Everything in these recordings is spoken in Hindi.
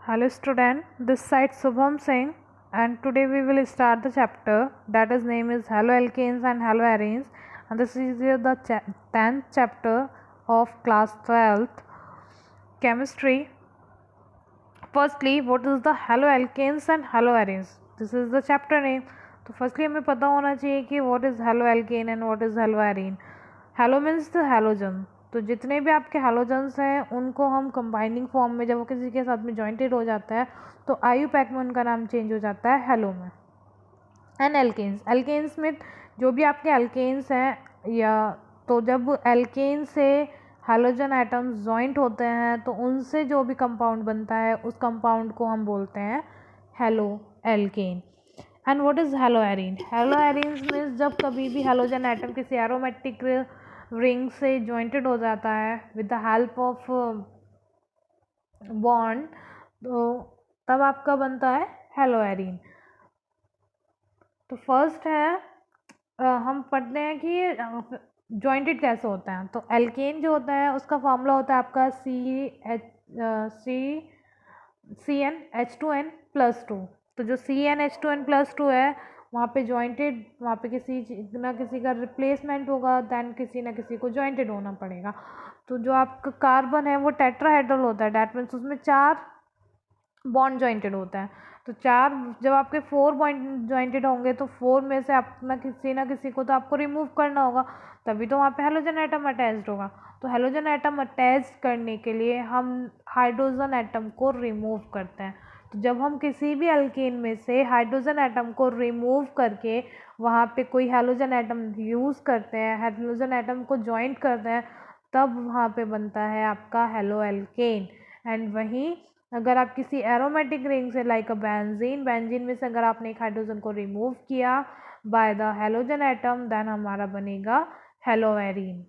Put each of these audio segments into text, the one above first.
Hello student, this side Subham Singh and today we will start the chapter that is name is haloalkanes and haloarenes, and this is the 10th chapter of class 12th chemistry. Firstly, what is the haloalkanes and haloarenes? This is the chapter name. तो फर्स्टली हमें पता होना चाहिए कि what is haloalkane and what is haloarene. Hello means the halogen. तो जितने भी आपके हेलोजन्स हैं उनको हम कंबाइनिंग फॉर्म में जब वो किसी के साथ में जॉइंटेड हो जाता है तो आईयूपैक में उनका नाम चेंज हो जाता है हेलो में. एंड एल्केन्स, एल्केन्स में जो भी आपके एल्केन्स हैं या तो जब एल्केन से हैलोजन एटम्स जॉइंट होते हैं तो उनसे जो भी कंपाउंड बनता है उस कंपाउंड को हम बोलते हैं halo alkane. And what is haloarene? Haloarenes means जब कभी भी हैलोजन एटम किसी एरोमेटिक रिंग से जॉइंटेड हो जाता है with the help of bond तो तब आपका बनता है हेलोएरीन. तो फर्स्ट है हम पढ़ते हैं कि जॉइंटेड कैसे होता है. तो एल्केन जो होता है उसका फॉर्मूला होता है आपका CnH2n+2. तो जो CnH2n+2 है वहाँ पे जॉइंटेड, वहाँ पे किसी ना किसी का रिप्लेसमेंट होगा, दैन किसी ना किसी को जॉइंटेड होना पड़ेगा. तो जो आपका कार्बन है वो टेट्राहेड्रल होता है, डैट मीन्स उसमें 4 बॉन्ड जॉइंटेड होता है. तो 4 जब आपके 4 बॉन्ड जॉइंटेड होंगे तो 4 में से आप ना किसी को तो आपको रिमूव करना होगा, तभी तो वहाँ पे हेलोजन एटम अटैच्ड होगा. तो हेलोजन एटम अटैच करने के लिए हम हाइड्रोजन एटम को रिमूव करते हैं. तो जब हम किसी भी अल्केन में से हाइड्रोजन एटम को रिमूव करके वहाँ पे कोई हेलोजन एटम यूज़ करते हैं, हेलोजन एटम को जॉइंट करते हैं, तब वहाँ पे बनता है आपका हेलो एल्केन. एंड वहीं अगर आप किसी एरोमेटिक रिंग से लाइक अ बेंजीन में से अगर आपने एक हाइड्रोजन को रिमूव किया by the halogen atom then हमारा बनेगा हेलोएरीन.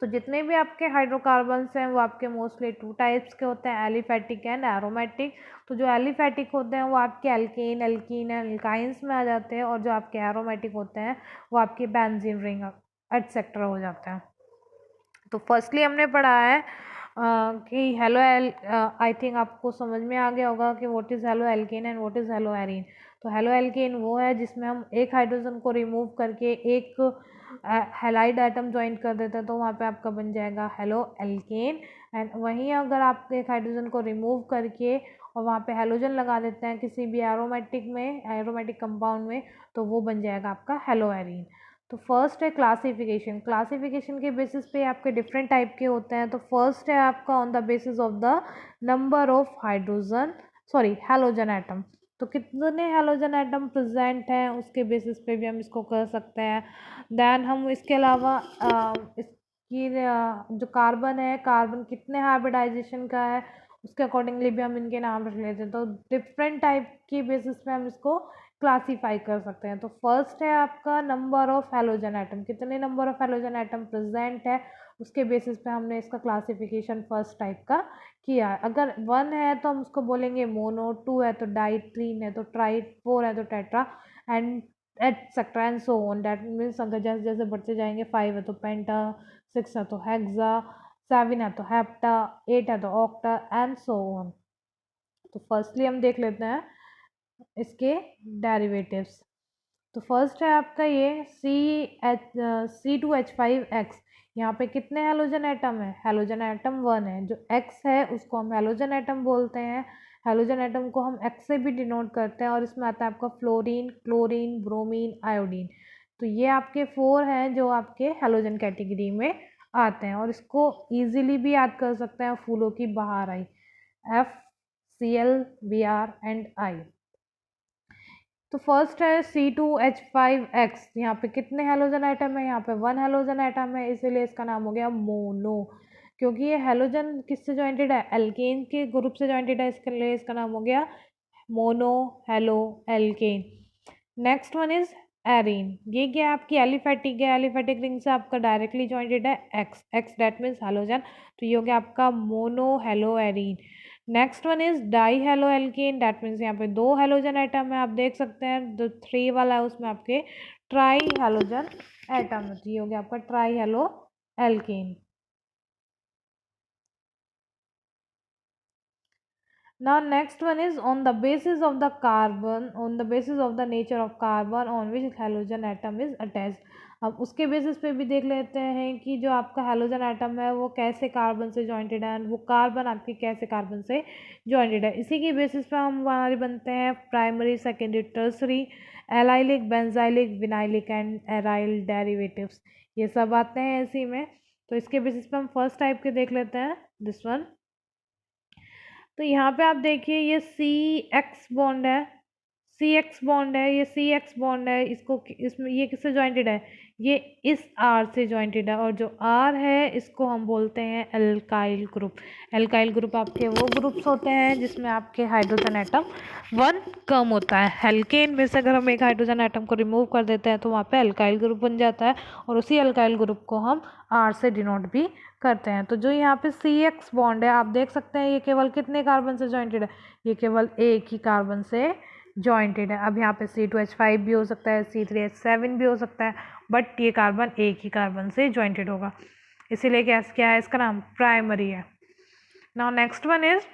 तो जितने भी आपके हाइड्रोकार्बन्स हैं वो आपके मोस्टली 2 टाइप्स के होते हैं, एलिफेटिक एंड एरोमेटिक. तो जो एलिफेटिक होते हैं वो आपके अल्केन, एल्कीन एंड एल्काइंस में आ जाते हैं, और जो आपके एरोमेटिक होते हैं वो आपके बेंजीन रिंग एटसेट्रा हो जाते हैं. तो फर्स्टली हमने पढ़ा है कि हेलो आई थिंक आपको समझ में आ गया होगा कि what is halo alkane and what is hello arene. तो हेलो एल्केन वो है जिसमें हम एक हाइड्रोजन को रिमूव करके एक हैलाइड एटम ज्वाइन कर देते हैं तो वहाँ पे आपका बन जाएगा हेलो एल्केन. एंड वहीं अगर आप एक हाइड्रोजन को रिमूव करके और वहाँ पे हेलोजन लगा देते हैं किसी भी एरोमेटिक कंपाउंड में तो वो बन जाएगा आपका हेलो एरीन. तो फर्स्ट है क्लासिफिकेशन. क्लासिफिकेशन के बेसिस पे आपके डिफरेंट टाइप के होते हैं. तो फर्स्ट है आपका on the basis of the number of halogen atom. तो कितने हैलोजन एटम प्रेजेंट हैं उसके बेसिस पे भी हम इसको कर सकते हैं. देन हम इसके अलावा इसकी जो कार्बन है, कार्बन कितने हाइब्रिडाइजेशन का है उसके अकॉर्डिंगली भी हम इनके नाम रख लेते हैं. तो डिफरेंट टाइप की बेसिस पे हम इसको क्लासीफाई कर सकते हैं. तो फर्स्ट है आपका नंबर ऑफ हैलोजन एटम, कितने number of halogen atom present है उसके बेसिस पे हमने इसका क्लासिफिकेशन फर्स्ट टाइप का किया है. अगर 1 है तो हम उसको बोलेंगे मोनो, 2 है तो डाई, 3 है तो ट्राई, 4 है तो tetra and etcetera and so on. That means अगर जैसे जैसे बढ़ते जाएंगे 5 है तो पेंटा, 6 है तो हेक्सा, 7 है तो हेप्टा, 8 है तो ऑक्टा एंड सो ऑन. तो फर्स्टली हम देख लेते हैं इसके डेरिवेटिव्स. तो फर्स्ट है आपका ये C2H5X. यहाँ पे कितने हेलोजन एटम है? हेलोजन एटम 1 है. जो X है उसको हम हेलोजन एटम बोलते हैं. हेलोजन एटम को हम X से भी डिनोट करते हैं और इसमें आता है आपका फ्लोरीन, क्लोरीन, ब्रोमीन, आयोडीन. तो ये आपके 4 हैं जो आपके हेलोजन कैटेगरी में आते हैं और इसको ईजिली भी याद कर सकते हैं फूलों की बहार आई, FCl, Br एंड I. तो फर्स्ट है C2H5X. यहाँ पे कितने हेलोजन एटम है? यहाँ पे 1 हेलोजन एटम है, इसीलिए इसका नाम हो गया मोनो. क्योंकि ये हेलोजन किससे जॉइंटेड है? एल्केन के ग्रुप से जॉइंटेड है, इसके लिए इसका नाम हो गया mono halo alkane. Next one is arene. ये क्या आपकी एलिफेटिक है, एलिफेटिक रिंग से आपका डायरेक्टली जॉइंटेड है एक्स दैट मीन्स हेलोजन. तो ये हो गया आपका mono hello arene. Next one is die halo alkane. That means यहाँ पे 2 हेलोजन एटम है, आप देख सकते हैं. जो 3 वाला है उसमें आपके ट्राई हेलोजन एटम है. ये हो गया आपका try halo alkane. Now next one is on the basis of the carbon, on the basis of the nature of carbon on which halogen atom is attached. अब उसके बेसिस पे भी देख लेते हैं कि जो आपका हेलोजन एटम है वो कैसे कार्बन से जॉइंटेड है, वो कार्बन आपकी कैसे कार्बन से जॉइंटेड है। इसी की बेसिस पे हम हमारे बनते हैं primary, secondary, tertiary, allylic, benzylic, vinylic and aryl derivatives, ये सब आते हैं इसी में। तो इसके बेसिस पे हम फर्स्ट टाइप के देख लेते हैं, दिस वन। तो यहाँ पे आप देखिए ये सी एक्स बॉन्ड है, सी एक्स बॉन्ड है, ये सी एक्स बॉन्ड है, इसको इसमें ये किससे जॉइंटेड है, ये इस आर से जॉइंटेड है, और जो आर है इसको हम बोलते हैं एल्काइल ग्रुप। एल्काइल ग्रुप आपके वो ग्रुप्स होते हैं जिसमें आपके हाइड्रोजन एटम 1 कम होता है। एल्केन में से अगर हम एक हाइड्रोजन एटम को रिमूव कर देते हैं तो वहाँ पे एल्काइल ग्रुप बन जाता है, और उसी एल्काइल ग्रुप को हम आर से डिनोट भी करते हैं। तो जो यहाँ पे सी एक्स बॉन्ड है आप देख सकते हैं ये केवल कितने कार्बन से जॉइंटेड है, ये केवल एक ही कार्बन से जॉइंटेड है। अब यहाँ पे C2H5 भी हो सकता है, C3H7 भी हो सकता है, बट ये कार्बन एक ही कार्बन से जॉइंटेड होगा, इसीलिए क्या है, इसका नाम प्राइमरी है। Now next one is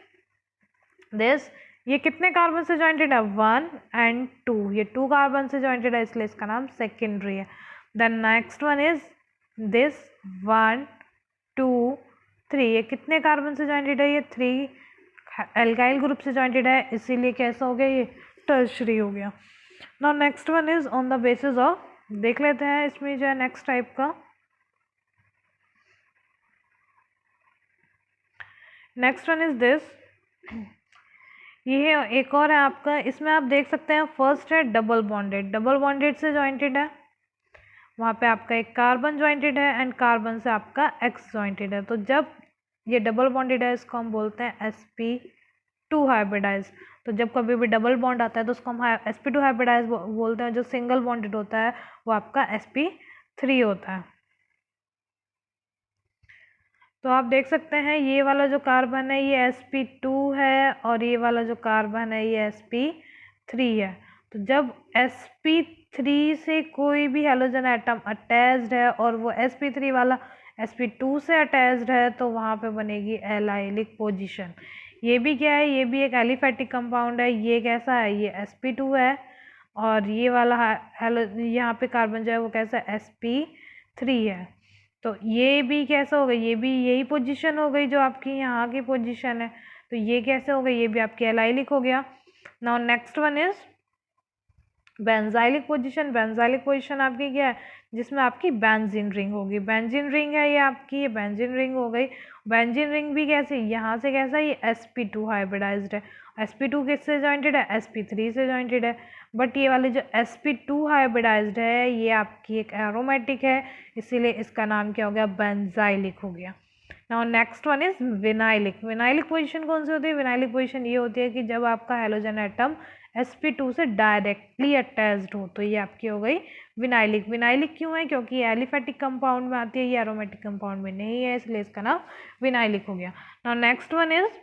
this, ये कितने कार्बन से जॉइंटेड है, 1 एंड 2, ये 2 कार्बन से जॉइंटेड है, इसलिए इसका नाम सेकेंडरी है। Then next one is this 1 2 3, ये कितने कार्बन से जॉइंटेड है, ये 3 एल्काइल ग्रुप से जॉइंटेड है, इसीलिए कैसा हो गया, ये टर्शरी हो गया। Now next one is on the basis of, देख लेते हैं इसमें जो है नेक्स्ट टाइप का। नेक्स्ट वन इज दिस, ये एक और है आपका, इसमें आप देख सकते हैं फर्स्ट है डबल बॉन्डेड, डबल बॉन्डेड से जॉइंटेड है, वहाँ पे आपका एक कार्बन जॉइंटेड है एंड कार्बन से आपका एक्स जॉइंटेड है। तो जब ये डबल बॉन्डेड है इसको हम बोलते हैं sp2 हाइब्रिडाइज। तो जब कभी भी डबल बॉन्ड आता है तो उसको हम sp2 हाइब्रिडाइज बोलते हैं। जो सिंगल बॉन्डेड होता है वो आपका sp3 होता है। तो आप देख सकते हैं ये वाला जो कार्बन है ये sp2 है, और ये वाला जो कार्बन है ये sp3 है। तो जब sp3 से कोई भी हेलोजन एटम अटैच्ड है और वो sp3 वाला sp2 से अटैच्ड है तो वहाँ पे बनेगी एलाइलिक पोजीशन। ये भी क्या है, ये भी एक एलिफेटिक कंपाउंड है। ये कैसा है, ये sp2 है, और ये वाला हेलो यहाँ पे कार्बन जो है वो कैसा है, sp3 है। तो ये भी कैसा हो गया, ये भी यही पोजीशन हो गई जो आपकी यहाँ की पोजीशन है। तो ये कैसे हो गई, ये भी आपकी एलाइलिक हो गया। Now next one is benzylic position. Benzylic position आपकी क्या है, जिसमें आपकी बेंजीन रिंग होगी। बेंजीन रिंग है ये आपकी, ये बेंजीन रिंग हो गई। बेंजीन रिंग भी कैसे, यहाँ से कैसा, ये sp2 हाइब्रिडाइज्ड है। sp2 किससे जॉइंटेड है, sp3 से जॉइंटेड है। बट ये वाली जो sp2 हाइब्रिडाइज्ड है ये आपकी एक एरोमेटिक है, इसीलिए इसका नाम क्या हो गया, बेंजाइलिक हो गया। Now next one is vinylic. Vinylic position कौन सी होती है, विनाइलिक पोजीशन ये होती है कि जब आपका हेलोजन एटम sp2 से डायरेक्टली अटैच्ड हो, तो ये आपकी हो गई विनाइलिक। विनाइलिक क्यों है, क्योंकि ये एलिफेटिक कंपाउंड में आती है, ये एरोमेटिक कंपाउंड में नहीं है, इसलिए इसका नाम विनाइलिक हो गया। Now next one is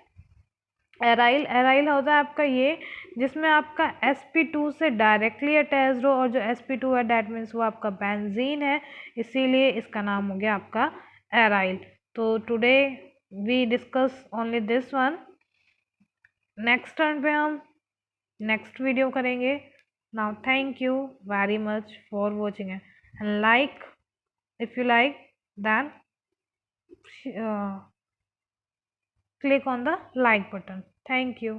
aryl. Aryl होता है आपका ये जिसमें आपका sp2 से डायरेक्टली अटैच्ड हो, और जो sp2 है डैट मीन्स वो आपका बेंजीन है, इसीलिए इसका नाम हो गया आपका एराइल। तो today we discuss only this one. Next turn पे हम नेक्स्ट वीडियो करेंगे। Now thank you very much for watching and like if you like then click on the like button. Thank you.